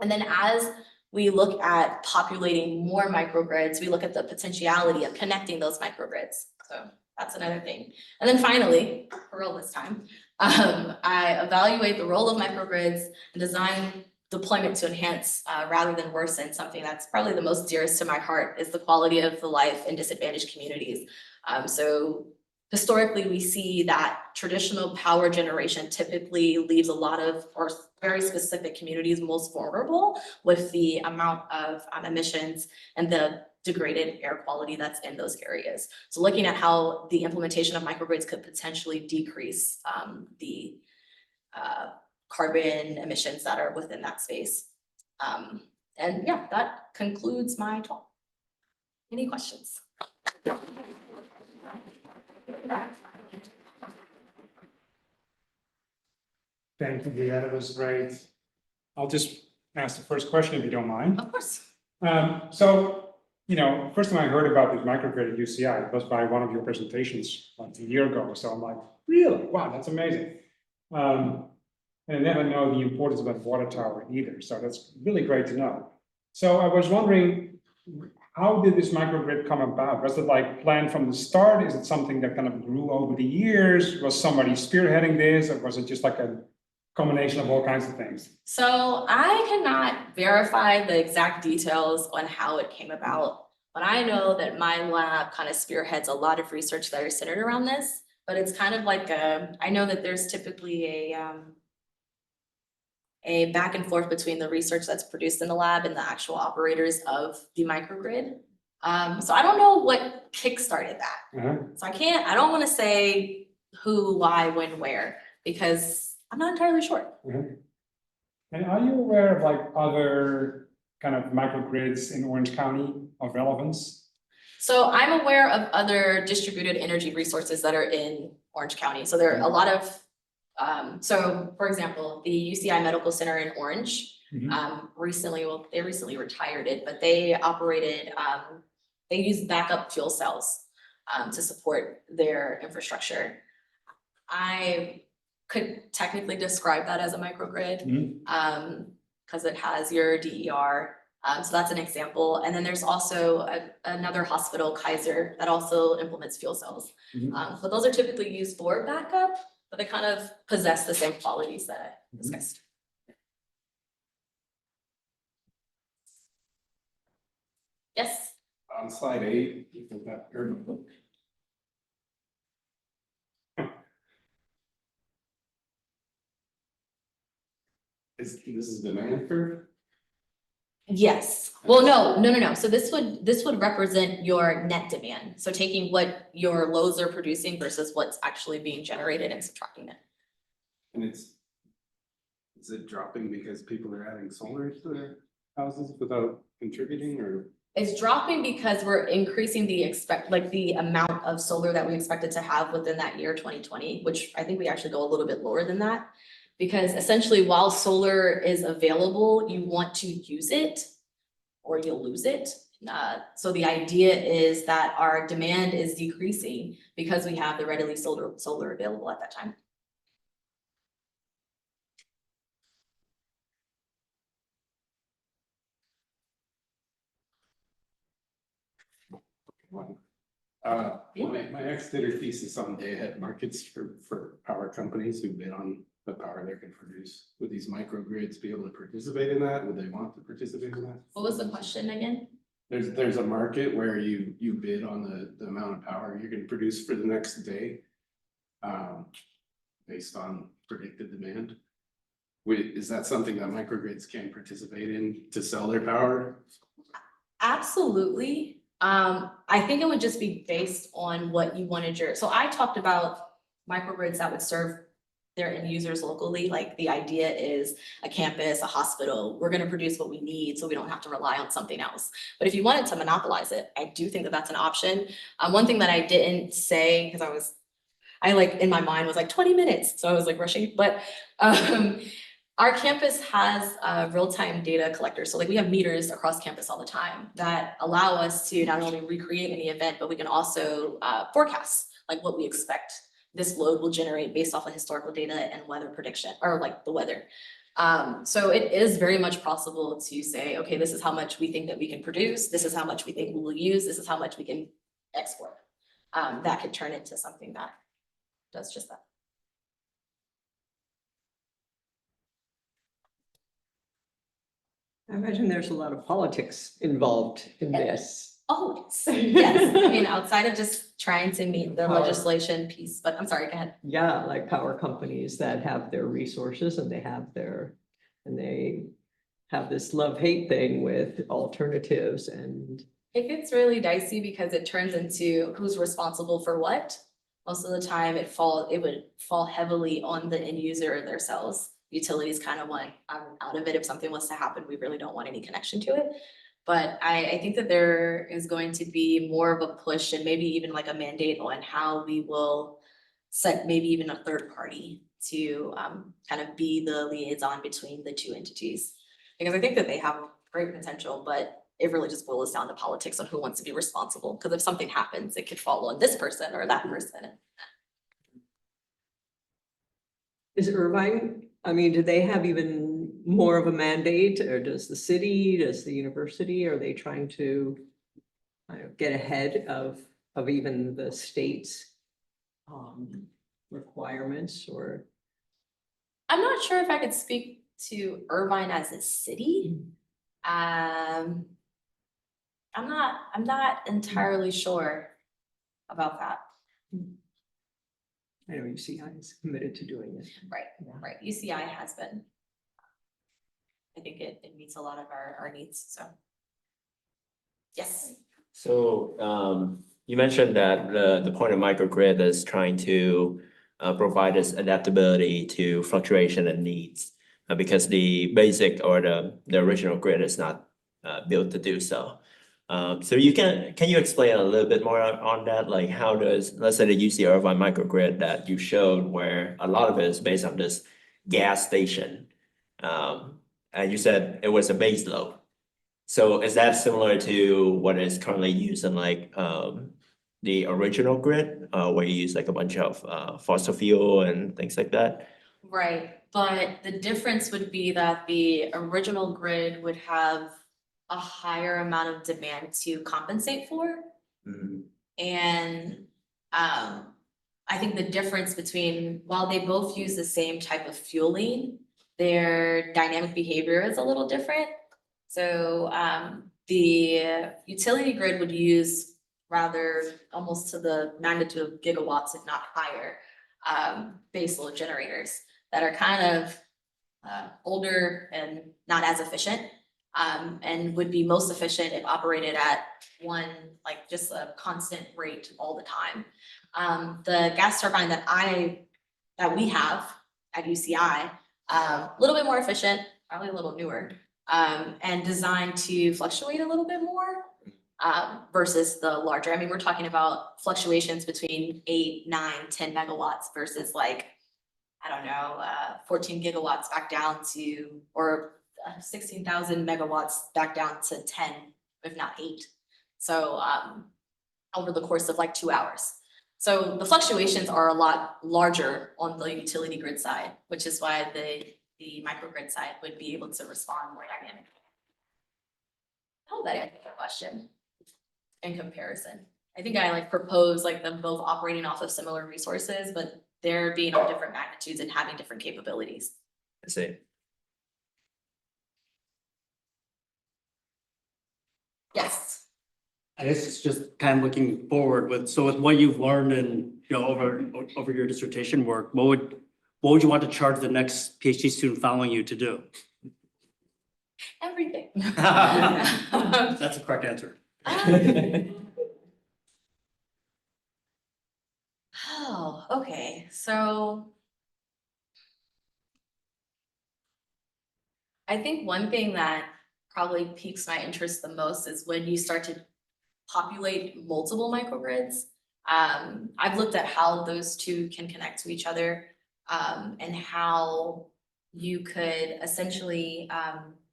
then as we look at populating more microgrids, we look at the potentiality of connecting those microgrids. So that's another thing. And then finally, for real this time, I evaluate the role of microgrids and design deployment to enhance rather than worsen. Something that's probably the most dearest to my heart is the quality of the life in disadvantaged communities. So historically, we see that traditional power generation typically leaves a lot of, or very specific communities most vulnerable with the amount of emissions and the degraded air quality that's in those areas. So looking at how the implementation of microgrids could potentially decrease the carbon emissions that are within that space. And yeah, that concludes my talk. Any questions? Thank you, Leah, that was great. I'll just ask the first question if you don't mind. Of course. So, first time I heard about this microgrid at UCI, it was by one of your presentations like a year ago or so. I'm like, really? Wow, that's amazing. And I never know the importance of that water tower either. So that's really great to know. So I was wondering, how did this microgrid come about? Was it like planned from the start? Is it something that kind of grew over the years? Was somebody spearheading this, or was it just like a combination of all kinds of things. So I cannot verify the exact details on how it came about, but I know that my lab kind of spearheads a lot of research that are centered around this. But it's kind of like I know that there's typically a back and forth between the research that's produced in the lab and the actual operators of the microgrid. So I don't know what kickstarted that. Uh-huh. So I don't want to say who, why, when, where, because I'm not entirely sure. And are you aware of like other kind of microgrids in Orange County of relevance? So I'm aware of other distributed energy resources that are in Orange County. So there are a lot of, so for example, the UCI Medical Center in Orange, they recently retired it, but they operated, they used backup fuel cells to support their infrastructure. I could technically describe that as a microgrid, because it has your DER. So that's an example. And then there's also another hospital, Kaiser, that also implements fuel cells. But those are typically used for backup, but they kind of possess the same qualities that I discussed. Yes. On slide 8, this is demand curve? Yes. Well, no. So this would represent your net demand. So taking what your loads are producing versus what's actually being generated and subtracting it. And is it dropping because people are adding solar to their houses without contributing, or? It's dropping because we're increasing the amount of solar that we expected to have within that year 2020, which I think we actually go a little bit lower than that. Because essentially, while solar is available, you want to use it or you'll lose it. So the idea is that our demand is decreasing because we have the readily solar available at that time. My ex did her thesis on day-ahead markets for power companies who bid on the power they can produce. Would these microgrids be able to participate in that? Would they want to participate in that? What was the question again? There's a market where you bid on the amount of power you can produce for the next day, based on predicted demand. Is that something that microgrids can participate in to sell their power? Absolutely. I think it would just be based on what you wanted so I talked about microgrids that would serve their end users locally. Like the idea is a campus, a hospital, we're gonna produce what we need so we don't have to rely on something else. But if you wanted to monopolize it, I do think that that's an option. One thing that I didn't say, because I in my mind was like 20 minutes, so I was like rushing, but our campus has real-time data collectors. So we have meters across campus all the time that allow us to not only recreate any event, but we can also forecast what we expect this load will generate based off of historical data and weather prediction, or the weather. So it is very much possible to say, okay, this is how much we think that we can produce. This is how much we think we will use. This is how much we can export. That could turn into something that does just that. I imagine there's a lot of politics involved in this. Oh, yes. I mean, outside of just trying to meet the legislation piece, but I'm sorry, go ahead. Yeah, like power companies that have their resources and they have this love-hate thing with alternatives, and It gets really dicey because it turns into who's responsible for what. Most of the time it would fall heavily on the end user themselves. Utilities kind of want out of it. If something was to happen, we really don't want any connection to it. But I think that there is going to be more of a push and maybe even a mandate on how we will set maybe even a third party to kind of be the liaison between the two entities. Because I think that they have great potential, but it really just boils down to politics on who wants to be responsible. Because if something happens, it could fall on this person or that person. is Irvine, I mean, do they have even more of a mandate, or does the city, does the university, are they trying to get ahead of even the state's requirements, or? I'm not sure if I could speak to Irvine as a city. I'm not entirely sure about that. I know UCI is committed to doing it. Right, UCI has been. I think it meets a lot of our needs, so. Yes, So, you mentioned that the point of microgrid is trying to provide this adaptability to fluctuation and needs. Because the basic or the original grid is not built to do so. So can you explain a little bit more on that? Like how does, let's say the UC Irvine microgrid that you showed where a lot of it is based on this gas station. And you said it was a base load. So is that similar to what is currently used in like the original grid, where you use like a bunch of fossil fuel and things like that? right, but the difference would be that the original grid would have a higher amount of demand to compensate for. Mhm. And I think the difference between, while they both use the same type of fueling, their dynamic behavior is a little different. So the utility grid would use rather almost to the magnitude of gigawatts, if not higher, baseload generators that are kind of older and not as efficient. And would be most efficient if operated at one, like just a constant rate all the time. The gas turbine that we have at UCI, a little bit more efficient, probably a little newer, and designed to fluctuate a little bit more. Versus the larger, I mean, we're talking about fluctuations between 8, 9, 10 megawatts versus like, I don't know, 14 gigawatts back down to, or 16,000 megawatts back down to 10, if not 8. So over the course of like 2 hours. So the fluctuations are a lot larger on the utility grid side, which is why the microgrid side would be able to respond more dynamically. I hope that answered the question in comparison. I think I like propose like them both operating off of similar resources, but they're being on different magnitudes and having different capabilities. I see. Yes. I guess it's just kind of looking forward with, so with what you've learned and, over your dissertation work, what would you want to charge the next PhD student following you to do? Everything. That's the correct answer. Oh, okay, so. I think one thing that probably piques my interest the most is when you start to populate multiple microgrids. I've looked at how those two can connect to each other, and how you could essentially,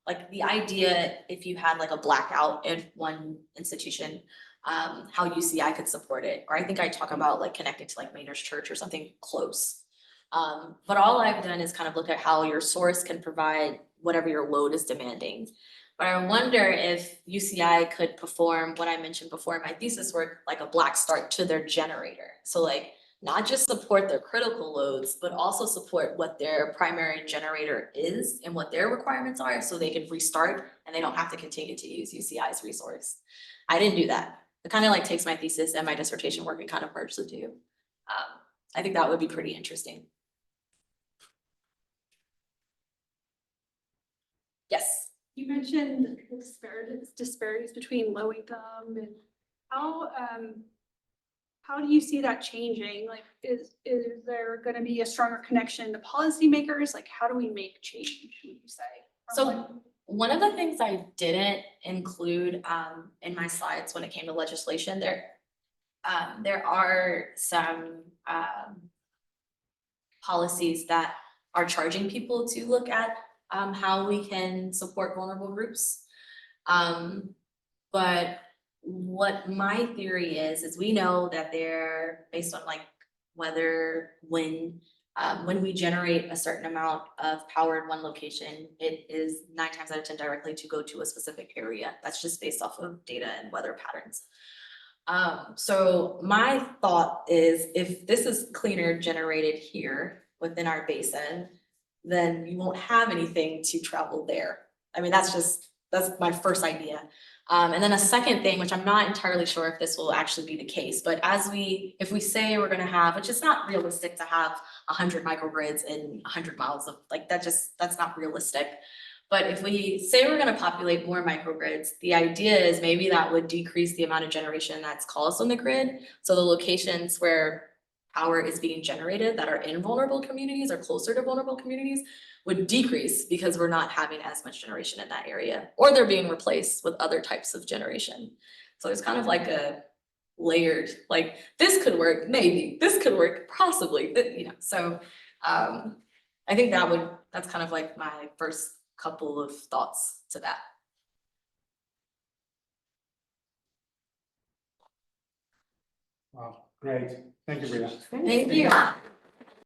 like the idea, if you had like a blackout in one institution, how UCI could support it, or I think I talk about like connecting to like Maynard's Church or something close. But all I've done is kind of look at how your source can provide whatever your load is demanding. But I wonder if UCI could perform what I mentioned before in my thesis work, like a black start to their generator. So like not just support their critical loads, but also support what their primary generator is and what their requirements are, so they can restart and they don't have to continue to use UCI's resource. I didn't do that. It kind of like takes my thesis and my dissertation work and kind of merges the two. I think that would be pretty interesting. Yes. You mentioned disparities between low income and how do you see that changing? Like, is there going to be a stronger connection to policymakers? Like, how do we make change, would you say? So one of the things I didn't include in my slides when it came to legislation, there are some policies that are charging people to look at how we can support vulnerable groups. But what my theory is we know that they're based on like whether when we generate a certain amount of power in one location, it is 9 times out of 10 directly to go to a specific area. That's just based off of data and weather patterns. So my thought is if this is cleaner generated here within our basin, then you won't have anything to travel there. I mean, that's my first idea. And then a second thing, which I'm not entirely sure if this will actually be the case, but if we say we're gonna have, which is not realistic to have 100 microgrids in 100 miles of, like, that's not realistic. But if we say we're gonna populate more microgrids, the idea is maybe that would decrease the amount of generation that's caused on the grid. So the locations where power is being generated that are in vulnerable communities or closer to vulnerable communities would decrease because we're not having as much generation in that area, or they're being replaced with other types of generation. So it's kind of like a layered, like, this could work, maybe, this could work, possibly, you know, so I think that's kind of like my first couple of thoughts to that. Wow, great. Thank you, Rita. Thank you.